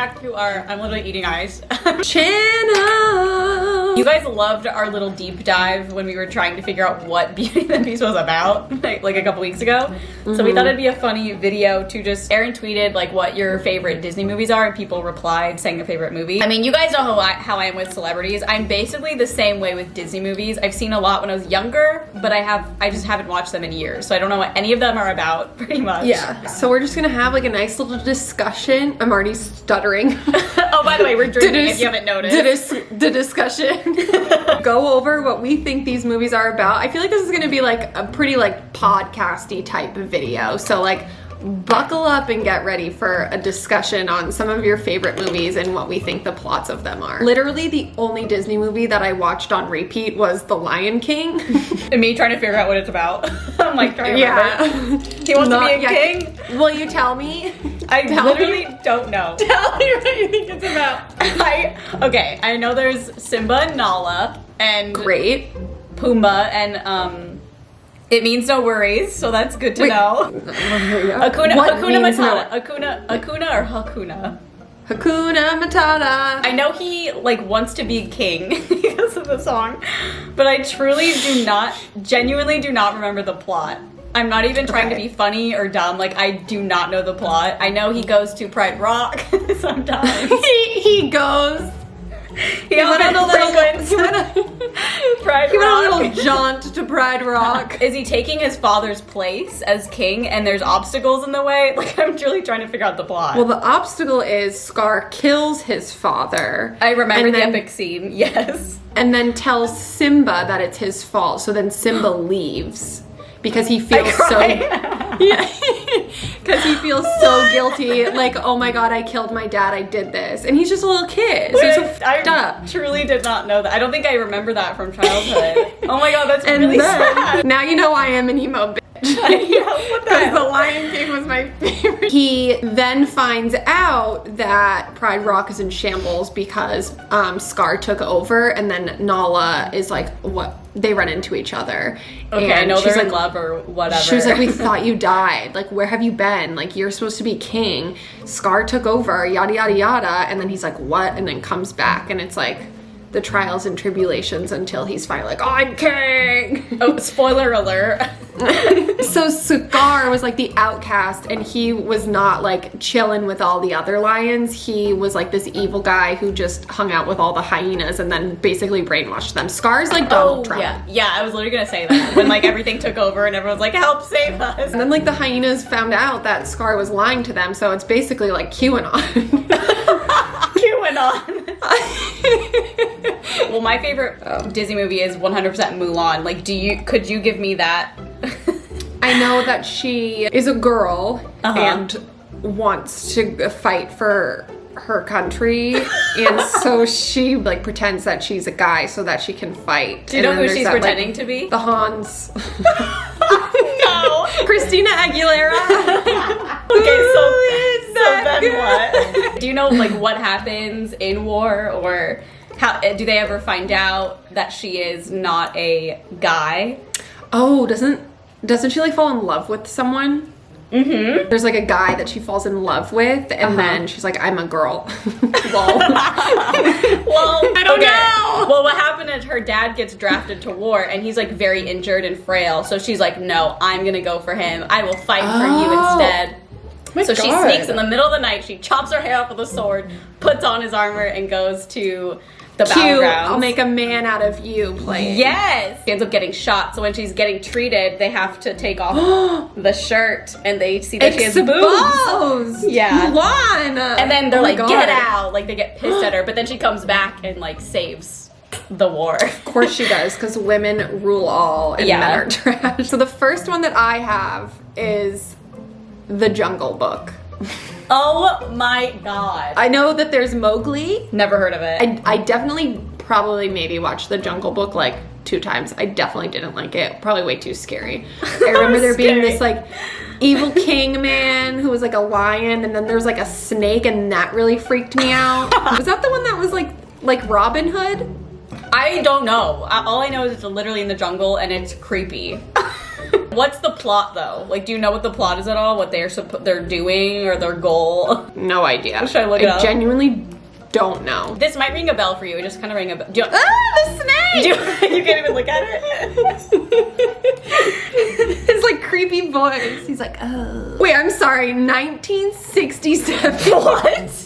back to our, I'm literally eating ice, channel. You guys loved our little deep dive when we were trying to figure out what Beauty and the Beast was about, like a couple weeks ago. So we thought it'd be a funny video to just, Erin tweeted like what your favorite Disney movies are, and people replied saying their favorite movie. I mean, you guys know how I am with celebrities. I'm basically the same way with Disney movies. I've seen a lot when I was younger, but I just haven't watched them in years. So I don't know what any of them are about, pretty much. Yeah, so we're just gonna have like a nice little discussion. I'm already stuttering. Oh, by the way, we're drinking if you haven't noticed. The discussion. Go over what we think these movies are about. I feel like this is gonna be like a pretty like podcasty type of video. So like buckle up and get ready for a discussion on some of your favorite movies and what we think the plots of them are. Literally the only Disney movie that I watched on repeat was The Lion King. And me trying to figure out what it's about. I'm like trying to remember. He wants to be a king? Will you tell me? I literally don't know. Tell me what you think it's about. Okay, I know there's Simba and Nala and Great. Pumbaa and it means no worries, so that's good to know. Hakuna Matata. Hakuna or Hakuna? Hakuna Matata. I know he like wants to be king because of the song, but I truly genuinely do not remember the plot. I'm not even trying to be funny or dumb. Like, I do not know the plot. I know he goes to Pride Rock sometimes. he goes. He went on a little jaunt to Pride Rock. Is he taking his father's place as king and there's obstacles in the way? Like, I'm truly trying to figure out the plot. Well, the obstacle is Scar kills his father. I remember the epic scene, yes. And then tells Simba that it's his fault. So then Simba leaves. Because he feels because he feels so guilty, like, oh my god, I killed my dad, I did this. And he's just a little kid, so he's so fucked up. Truly did not know that. I don't think I remember that from childhood. Oh my god, that's really sad. Now you know I am an emo bitch. Because The Lion King was my favorite. He then finds out that Pride Rock is in shambles because Scar took over, and then Nala is like, what? They run into each other. Okay, and I know she's they're like, in love or whatever. She was like, we thought you died. Like, where have you been? Like, you're supposed to be king. Scar took over, yada, yada, yada. And then he's like, what? And then comes back. And it's like the trials and tribulations until he's finally like, I'm king. Oh, spoiler alert. So Scar was like the outcast, and he was not like chilling with all the other lions. He was like this evil guy who just hung out with all the hyenas and then basically brainwashed them. Scar's like Donald Trump. Yeah, I was literally gonna say that. When like everything took over and everyone's like, help save us. And then like the hyenas found out that Scar was lying to them, so it's basically like QAnon. QAnon. Well, my favorite Disney movie is 100% Mulan. Like, could you give me that? I know that she is a girl and wants to fight for her country, and so she like pretends that she's a guy so that she can fight. Do you know who she's pretending to be? The Hans. No. Christina Aguilera. Okay, so then what? Do you know like what happens in war, or how do they ever find out that she is not a guy? Oh, doesn't she like fall in love with someone? Mm-hmm. There's like a guy that she falls in love with, and then she's like, I'm a girl. Lol. Well, I don't know. Well, what happened is her dad gets drafted to war, and he's like very injured and frail. So she's like, no, I'm gonna go for him. I will fight for you instead. So she sneaks in the middle of the night, she chops her hair off with a sword, puts on his armor, and goes to the battlegrounds. I'll make a man out of you playing. Yes! She ends up getting shot, so when she's getting treated, they have to take off the shirt, and they see that she has boobs. Yeah. Mulan! And then they're like, get out! Like, they get pissed at her, but then she comes back and, like, saves the war. Of course she does, because women rule all, and men are trash. So the first one that I have is The Jungle Book. Oh my god. I know that there's Mowgli. Never heard of it. I definitely probably maybe watched The Jungle Book like 2 times. I definitely didn't like it. Probably way too scary. I remember there being this like evil king man who was like a lion, and then there was like a snake, and that really freaked me out. Was that the one that was like Robin Hood? I don't know. All I know is it's literally in the jungle and it's creepy. what's the plot though? Like, do you know what the plot is at all? What they're doing or their goal? No idea. Should I look it up? I genuinely don't know. This might ring a bell for you. It just kind of rang a bell. The snake! You can't even look at it. His like creepy voice. He's like, oh. Wait, I'm sorry. 1967. What?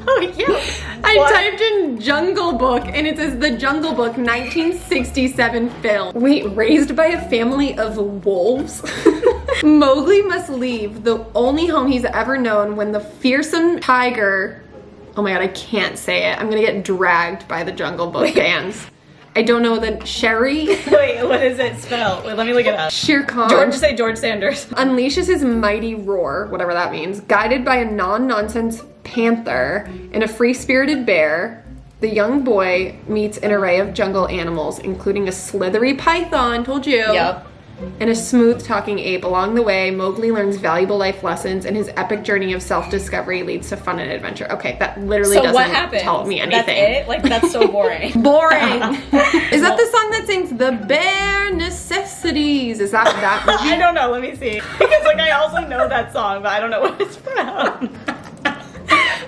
Oh yeah. I typed in Jungle Book and it says The Jungle Book 1967 film. Wait, raised by a family of wolves? Mowgli must leave the only home he's ever known when the fearsome tiger, oh my god, I can't say it. I'm gonna get dragged by the Jungle Book fans. I don't know the Sherry. Wait, what is it spelled? Wait, let me look it up. Shere Khan. George Sanders. Unleashes his mighty roar, whatever that means, guided by a non-nonsense panther and a free-spirited bear. The young boy meets an array of jungle animals, including a slithery python, told you. Yep. And a smooth-talking ape. Along the way, Mowgli learns valuable life lessons, and his epic journey of self-discovery leads to fun and adventure. Okay, that literally So doesn't what happens? tell me anything. That's it? Like, that's so boring. Boring. Is that the song that sings The Bare Necessities? Is that I don't know. Let me see. Because, like, I also know that song, but I don't know what it's from.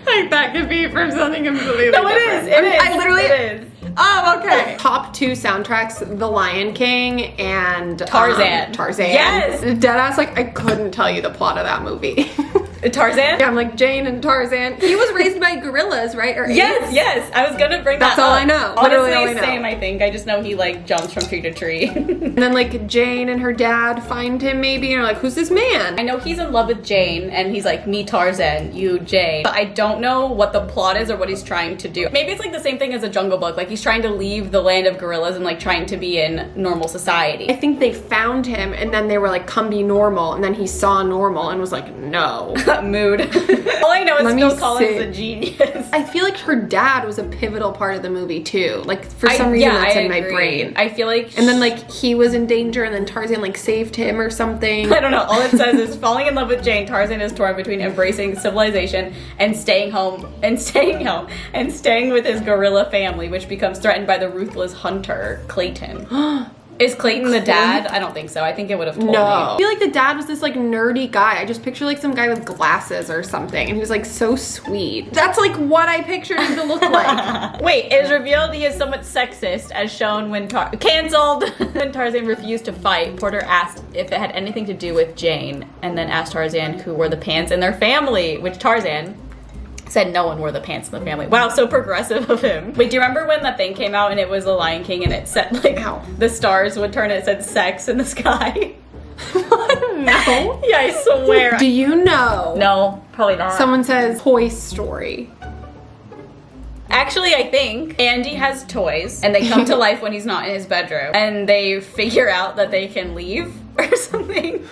Like, that could be from something completely No, it different. is. It is. I literally... It is. Oh, okay. Top 2 soundtracks, The Lion King and Tarzan. Tarzan. Yes. Deadass, like, I couldn't tell you the plot of that movie. Tarzan? Yeah, I'm like, Jane and Tarzan. He was raised by gorillas, right? Or Yes, apes? yes. I was gonna bring that That's all up. I know. Honestly, Literally all I know. same, I think. I just know he, like, jumps from tree to tree. And then, like, Jane and her dad find him, maybe, and are like, who's this man? I know he's in love with Jane, and he's like, me Tarzan, you Jane. But I don't know what the plot is or what he's trying to do. Maybe it's like the same thing as a Jungle Book. Like, he's trying to leave the land of gorillas and, like, trying to be in normal society. I think they found him, and then they were like, come be normal, and then he saw normal and was like, no. Mood. All I know is Let me Phil Collins see. is a genius. I feel like her dad was a pivotal part of the movie too. Like for some reason that's in my agree. brain. I feel like And then like he was in danger and then Tarzan like saved him or something. I don't know. All it says is falling in love with Jane, Tarzan is torn between embracing civilization and staying with his gorilla family, which becomes threatened by the ruthless hunter, Clayton. Is Clayton the dad? I don't think so. I think it would have told me. I feel like the dad was this like nerdy guy. I just picture like some guy with glasses or something and he was like so sweet. That's like what I pictured him to look like. Wait, it is revealed he is somewhat sexist as shown when canceled. When Tarzan refused to fight, Porter asked if it had anything to do with Jane and then asked Tarzan who wore the pants in their family, which Tarzan said no one wore the pants in the family. Wow, so progressive of him. Wait, do you remember when that thing came out and it was The Lion King and it said like the stars would turn and it said sex in the sky? No. Yeah, I swear. Do you know? No, probably not. Someone says Toy Story. Actually, I think Andy has toys and they come to life when he's not in his bedroom and they figure out that they can leave or something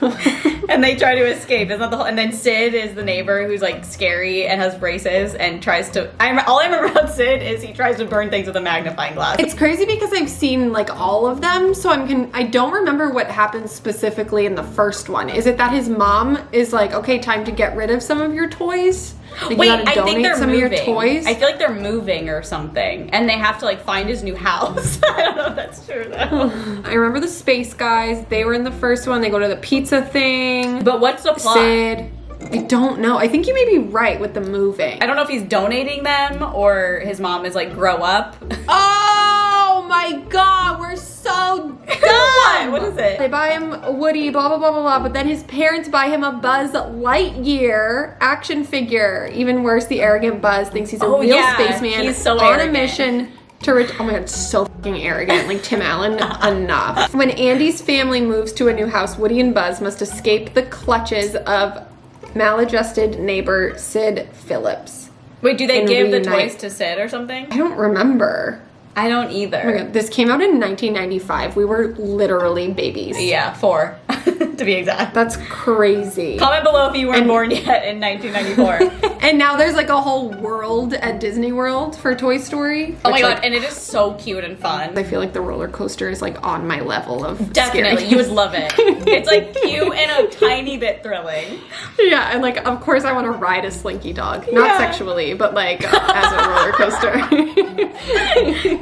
and they try to escape. Isn't that the whole? And then Sid is the neighbor who's like scary and has braces and tries to. All I remember about Sid is he tries to burn things with a magnifying glass. It's crazy because I've seen like all of them, so I don't remember what happens specifically in the first one. Is it that his mom is like, okay, time to get rid of some of your toys? Like, Wait, you gotta I think donate they're some moving. of your toys? I feel like they're moving or something, and they have to like find his new house. I don't know if that's true though. I remember the space guys. They were in the first one. They go to the pizza thing. But what's the plot? Sid. I don't know. I think you may be right with the moving. I don't know if he's donating them or his mom is like, grow up. Oh my god, we're so dumb! What is it? They buy him a Woody, blah, blah, blah, blah, blah, but then his parents buy him a Buzz Lightyear action figure. Even worse, the arrogant Buzz thinks he's a real spaceman he's so on arrogant. a mission to oh my god, so fucking arrogant. Like Tim Allen, enough. When Andy's family moves to a new house, Woody and Buzz must escape the clutches of maladjusted neighbor Sid Phillips. Wait, do they And give the reunite. toys to Sid or something? I don't remember. I don't Oh my either. god, this came out in 1995. We were literally babies. Yeah, 4 to be exact. That's crazy. Comment below if you weren't born yet in 1994. And now there's like a whole world at Disney World for Toy Story. Oh my which, god, like, and it is so cute and fun. I feel like the roller coaster is like on my level of Definitely, scariness. you would love it. It's like cute and a tiny bit thrilling. Yeah, and like of course I want to ride a Slinky Dog. Not Yeah. sexually, but like as a roller coaster.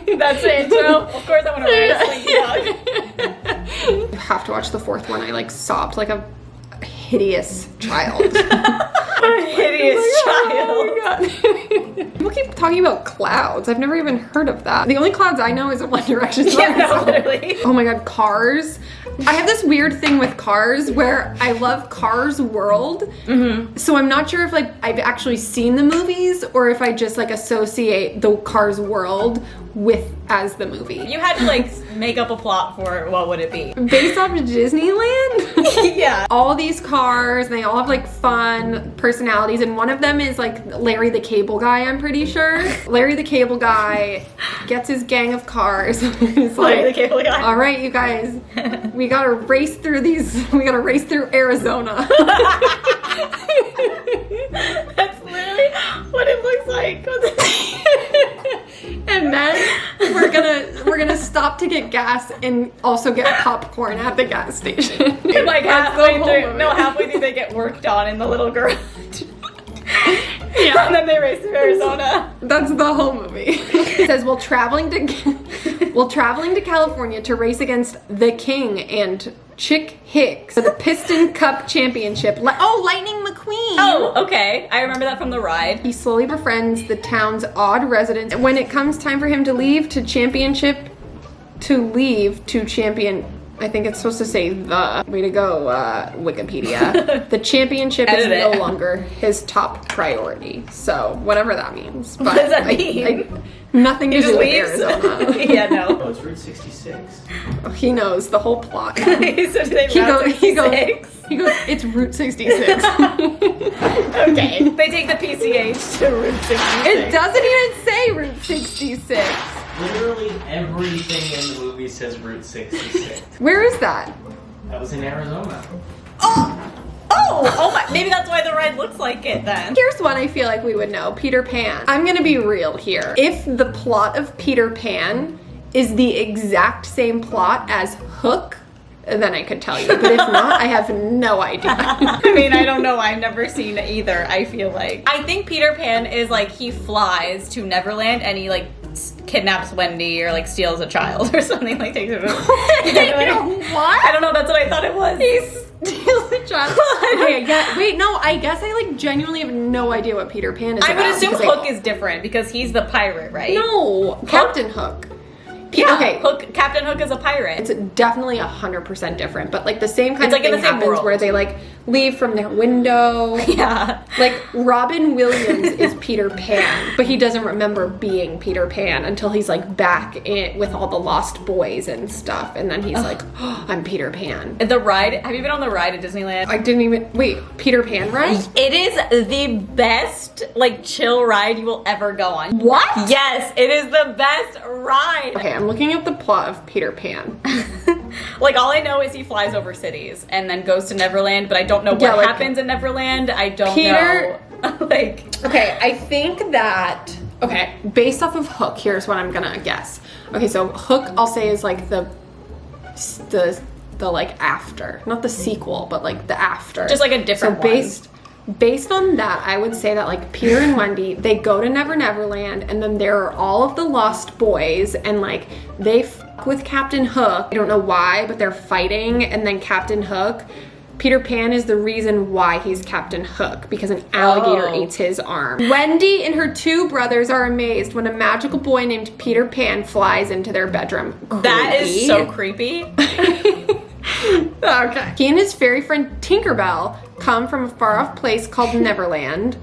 That's the intro. Of course I want to ride a Slinky Dog. have to watch the fourth one. I like sobbed like a hideous child. A hideous child. Oh my god. People keep talking about clouds. I've never even heard of that. The only clouds I know is a One Direction song. Yeah, no, literally. Oh my god, Cars. I have this weird thing with Cars where I love Cars World. So I'm not sure if like I've actually seen the movies or if I just like associate the Cars World with as the movie. You had to like make up a plot for it. What would it be? Based off of Disneyland? Yeah. All these cars, and they all have like fun personalities, and one of them is like Larry the Cable Guy, I'm pretty sure. Larry the Cable Guy gets his gang of cars. He's like, Larry the Cable Guy. all right, you guys, we gotta race through Arizona. That's literally what it looks like. And then we're gonna stop to get gas and also get popcorn at the gas station. Like halfway through they get worked on in the little garage. Yeah. And then they race to Arizona. That's the whole movie. It says, while traveling to California to race against the King and Chick Hicks for the Piston Cup Championship. Lightning McQueen. Oh, okay. I remember that from the ride. He slowly befriends the town's odd residents. When it comes time for him to leave to champion, I think it's supposed to say the. Way to go, Wikipedia. The championship is no longer his top priority. So, whatever that means. But what does that mean? Nothing to do with leaves? Arizona. Yeah, no. Oh, it's Route 66. Oh, he knows the whole plot. So do they He goes, it's Route 66. Okay. They take the PCH to Route 66. It doesn't even say Route 66. Literally everything in the movie says Route 66. Where is that? That was in Arizona. Oh my, maybe that's why the ride looks like it then. Here's one I feel like we would know. Peter Pan. I'm gonna be real here. If the plot of Peter Pan is the exact same plot as Hook, then I could tell you. But if not, I have no idea. I mean, I don't know. I've never seen either, I feel like. I think Peter Pan is like, he flies to Neverland and he like kidnaps Wendy or like steals a child or something, like takes it. What? I don't know, that's what I thought it was. He steals a child. Okay, yeah, wait, no, I guess I like genuinely have no idea what Peter Pan is I about. would assume because Hook is different because he's the pirate, right? No, Captain Hook. Yeah, okay. Captain Hook is a pirate. It's definitely 100% different, but like the same kind It's of like in thing the same happens world. where they like leave from their window. Yeah. Like Robin Williams is Peter Pan, but he doesn't remember being Peter Pan until he's like back in with all the lost boys and stuff, and then he's like, oh, I'm Peter Pan. The ride, have you been on the ride at Disneyland? I didn't even, wait, Peter Pan ride? It is the best, like, chill ride you will ever go on. What? Yes, it is the best ride. Okay, I'm looking up the plot of Peter Pan. Like, all I know is he flies over cities and then goes to Neverland, but I don't know what happens in Neverland. I don't know. Like, okay, I think that, okay, based off of Hook, here's what I'm gonna guess. Okay, so Hook, I'll say, is like the like after, not the sequel, but like the after. just like a different one. Based on that, I would say that like Peter and Wendy, they go to Neverland, and then there are all of the lost boys, and like they fuck with Captain Hook. I don't know why, but they're fighting, and then Captain Hook, Peter Pan is the reason why he's Captain Hook, because an alligator eats his arm. Wendy and her two brothers are amazed when a magical boy named Peter Pan flies into their bedroom. That is so creepy. Okay. He and his fairy friend Tinkerbell come from a far-off place called Neverland.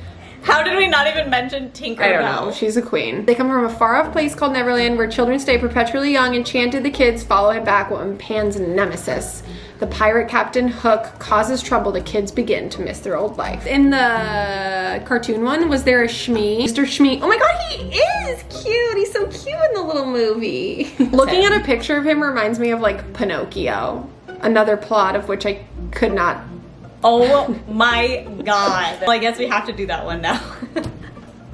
How did we not even mention Tinkerbell? I don't know. She's a queen. They come from a far-off place called Neverland where children stay perpetually young. Enchanted the kids follow him back when Pan's nemesis, the pirate Captain Hook, causes trouble. The kids begin to miss their old life. In the cartoon one, was there a Shmee? Mr. Shmee. Oh my god, he is cute. He's so cute in the little movie. Looking at a picture of him reminds me of like Pinocchio. Another plot of which I could not. Oh my god. Well, I guess we have to do that one now.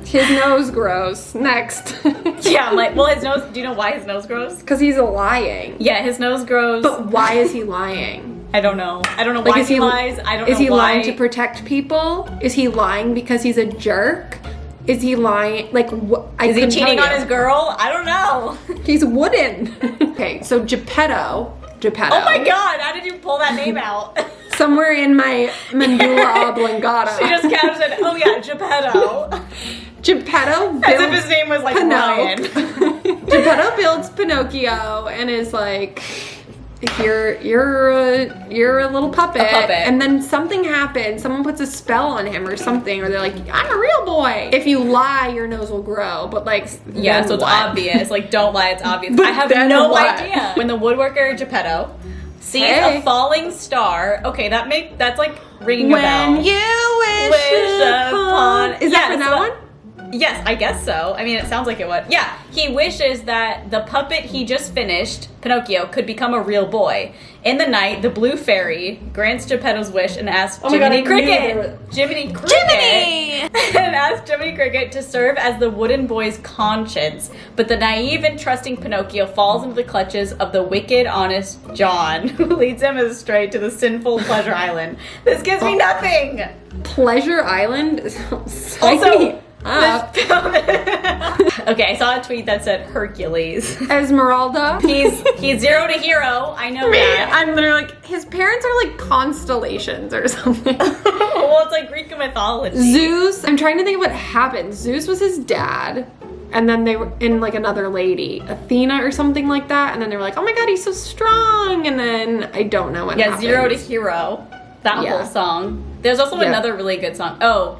His nose grows. Next. Yeah, I'm like, well, his nose, do you know why his nose grows? Because he's lying. Yeah, his nose grows. But why is he lying? I don't know. I don't know why he lies. I don't know why. Is he lying to protect people? Is he lying because he's a jerk? Is he lying? Like, what? Is he cheating on his girl? I don't know. He's wooden. Okay, so Geppetto Geppetto. Oh my god, how did you pull that name out? Somewhere in my medulla oblongata. She just kind of said, oh yeah, Geppetto. Geppetto builds As if his name was like Ryan. Geppetto builds Pinocchio and is like, you're a little puppet. And then something happens. Someone puts a spell on him or something, or they're like, I'm a real boy. If you lie, your nose will grow. But like, yeah, so it's what? obvious. Like, don't lie, it's obvious. But I have then no what? idea. When the woodworker Geppetto sees a falling star, okay, that's like ringing a bell. When you wish upon. Is that for that one? Yes, I guess so. I mean, it sounds like it would. Yeah, he wishes that the puppet he just finished, Pinocchio, could become a real boy. In the night, the blue fairy grants Geppetto's wish and asks Jiminy Cricket, and asks Jiminy Cricket to serve as the wooden boy's conscience. But the naive and trusting Pinocchio falls into the clutches of the wicked, honest John, who leads him astray to the sinful Pleasure Island. This gives me nothing. Pleasure Island. Also. Okay, I saw a tweet that said Hercules. Esmeralda. He's zero to hero. I know that. I'm literally like, his parents are like constellations or something. Well, it's like Greek mythology. Zeus. I'm trying to think of what happened. Zeus was his dad, and then they were in like another lady, Athena or something like that. And then they were like, oh my god, he's so strong. And then I don't know what happened. Zero to hero. That whole song. There's also another really good song. Oh.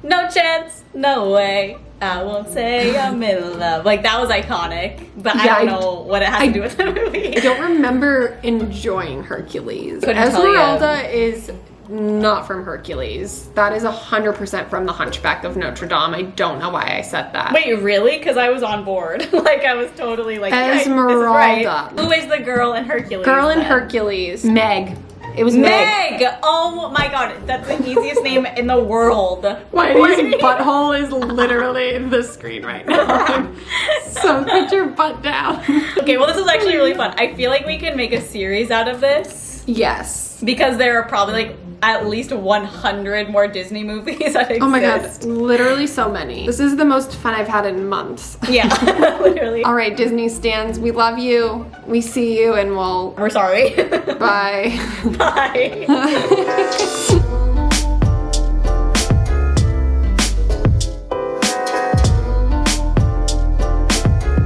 No chance, no way, I won't say I'm in love. Like, that was iconic, but I don't know what it has to do with the movie. I don't remember enjoying Hercules. Couldn't tell you. Esmeralda is not from Hercules. That is 100% from The Hunchback of Notre Dame. I don't know why I said that. Wait, really? Because I was on board. Like, I was totally like, Esmeralda. This is right. Who is the girl in Hercules? Hercules. Meg. It was Meg. Oh my god, that's the easiest name in the world. Whitey's butthole is literally in the screen right now. So put your butt down. Okay, well this is actually really fun. I feel like we can make a series out of this. Yes. Because there are probably like at least 100 more Disney movies that exist. Oh my god, literally so many. This is the most fun I've had in months. Yeah, literally. All right, Disney stans, we love you. We see you and we're sorry. Bye. Bye.